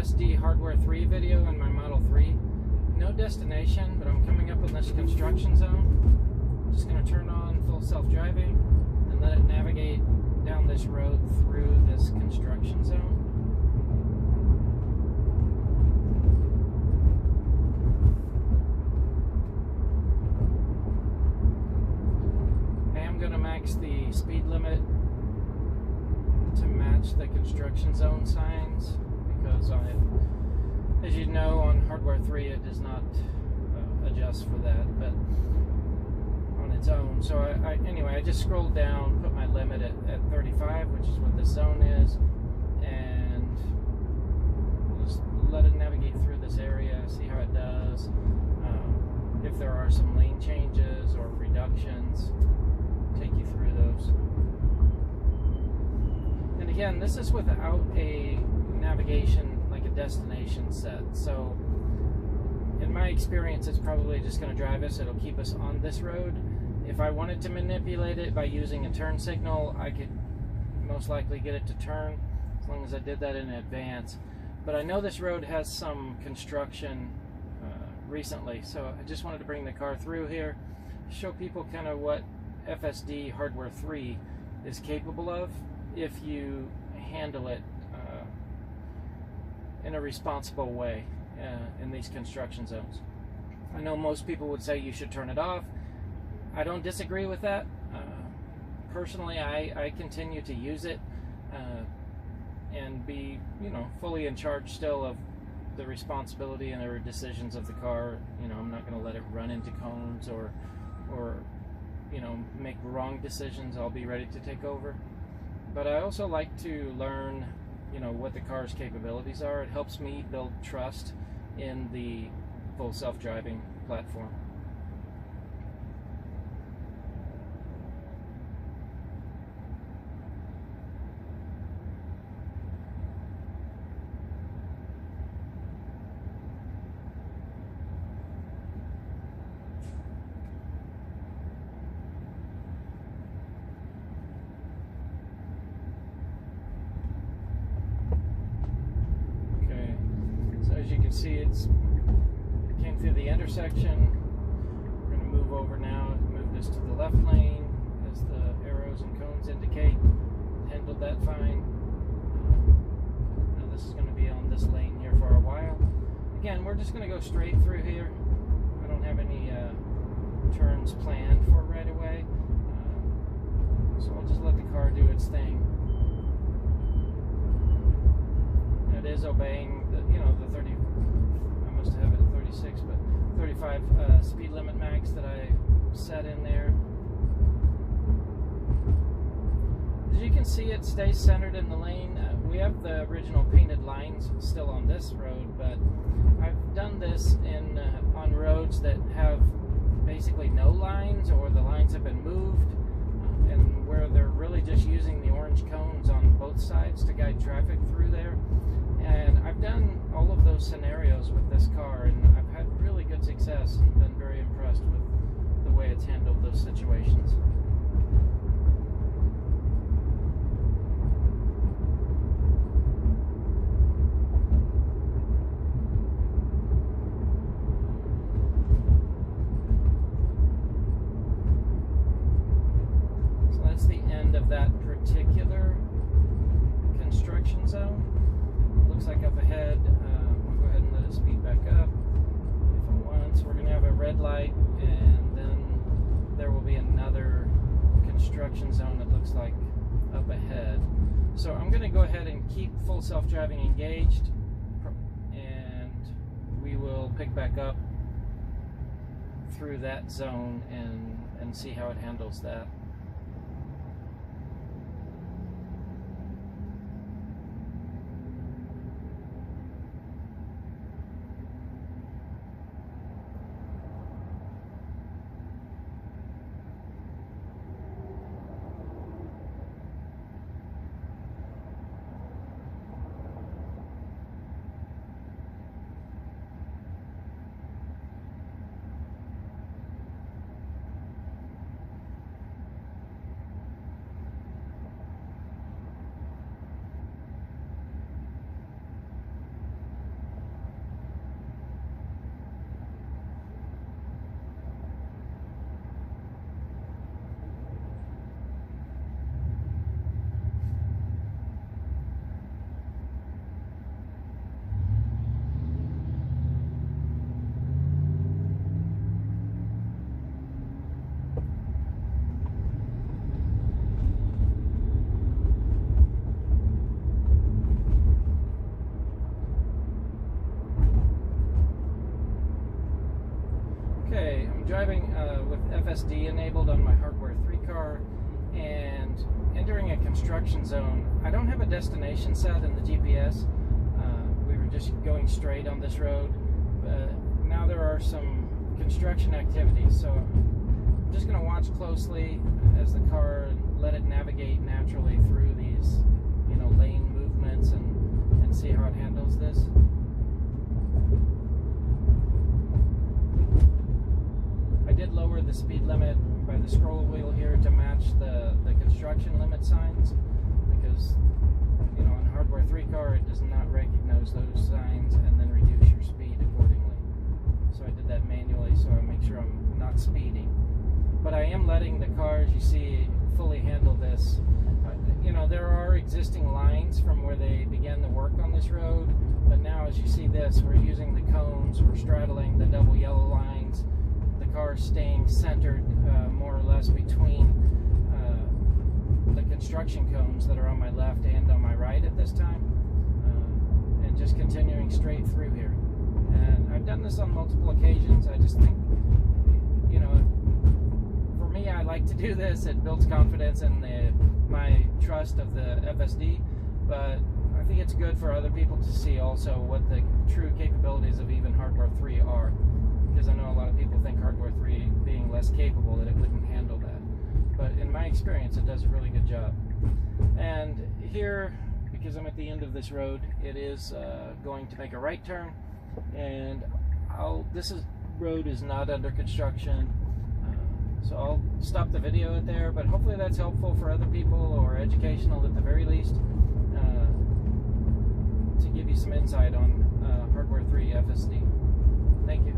FSD Hardware 3 video in my Model 3. No destination, but I'm coming up in this construction zone. I'm just going to turn on full self-driving and let it navigate down this road through this construction zone. I am going to max the speed limit to match the construction zone signs, because as you know, on Hardware 3 it does not adjust for that, but on its own. So anyway, I just scrolled down, put my limit at 35, which is what this zone is, and just let it navigate through this area, see how it does. If there are some lane changes or reductions, take you through those. And again, this is without a navigation, like a destination set. So in my experience, it's probably just going to drive us. It'll keep us on this road. If I wanted to manipulate it by using a turn signal, I could most likely get it to turn, as long as I did that in advance. But I know this road has some construction recently, so I just wanted to bring the car through here, show people kind of what FSD Hardware 3 is capable of if you handle it in a responsible way in these construction zones. I know most people would say you should turn it off. I don't disagree with that. Personally, I continue to use it and be, fully in charge still of the responsibility and the decisions of the car. I'm not going to let it run into cones or make wrong decisions. I'll be ready to take over. But I also like to learn, what the car's capabilities are. It helps me build trust in the full self-driving platform. As you can see, it came through the intersection. We're going to move over now, move this to the left lane as the arrows and cones indicate. Handled that fine. Now this is going to be on this lane here for a while. Again, we're just going to go straight through here. I don't have any turns planned for right away, so I'll just let the car do its thing. It is obeying the 30, I must have it at 36, but 35 speed limit max that I set in there. As you can see, it stays centered in the lane. We have the original painted lines still on this road, but I've done this on roads that have basically no lines, or the lines have been moved, and where they're really just using the orange cones on both sides to guide traffic through there. And I've done all of those scenarios with this car, and I've had really good success and been very impressed with the way it's handled those situations. So that's the end of that particular construction zone. Looks like up ahead, we'll go ahead and let it speed back up. If it wants, we're going to have a red light, and then there will be another construction zone that looks like up ahead. So I'm going to go ahead and keep full self-driving engaged, and we will pick back up through that zone and see how it handles that. FSD enabled on my Hardware 3 car, and entering a construction zone, I don't have a destination set in the GPS. We were just going straight on this road, but now there are some construction activities, so I'm just going to watch closely as the car, let it navigate naturally through these, lane movements, and see how it handles this. I did lower the speed limit by the scroll wheel here to match the construction limit signs, because on a Hardware 3 car it does not recognize those signs and then reduce your speed accordingly. So I did that manually so I make sure I'm not speeding. But I am letting the car, as you see, fully handle this. There are existing lines from where they began the work on this road, but now as you see this, we're using the cones, we're straddling the double yellow lines. The car staying centered more or less between the construction cones that are on my left and on my right at this time, and just continuing straight through here. And I've done this on multiple occasions. I just think, for me, I like to do this. It builds confidence in my trust of the FSD, but I think it's good for other people to see also what the true capabilities of even Hardware 3 are, because I know a lot of people think Hardware 3 being less capable, that it wouldn't handle that. But in my experience, it does a really good job. And here, because I'm at the end of this road, it is going to make a right turn, and this road is not under construction, so I'll stop the video at there, but hopefully that's helpful for other people, or educational at the very least, to give you some insight on Hardware 3 FSD. Thank you.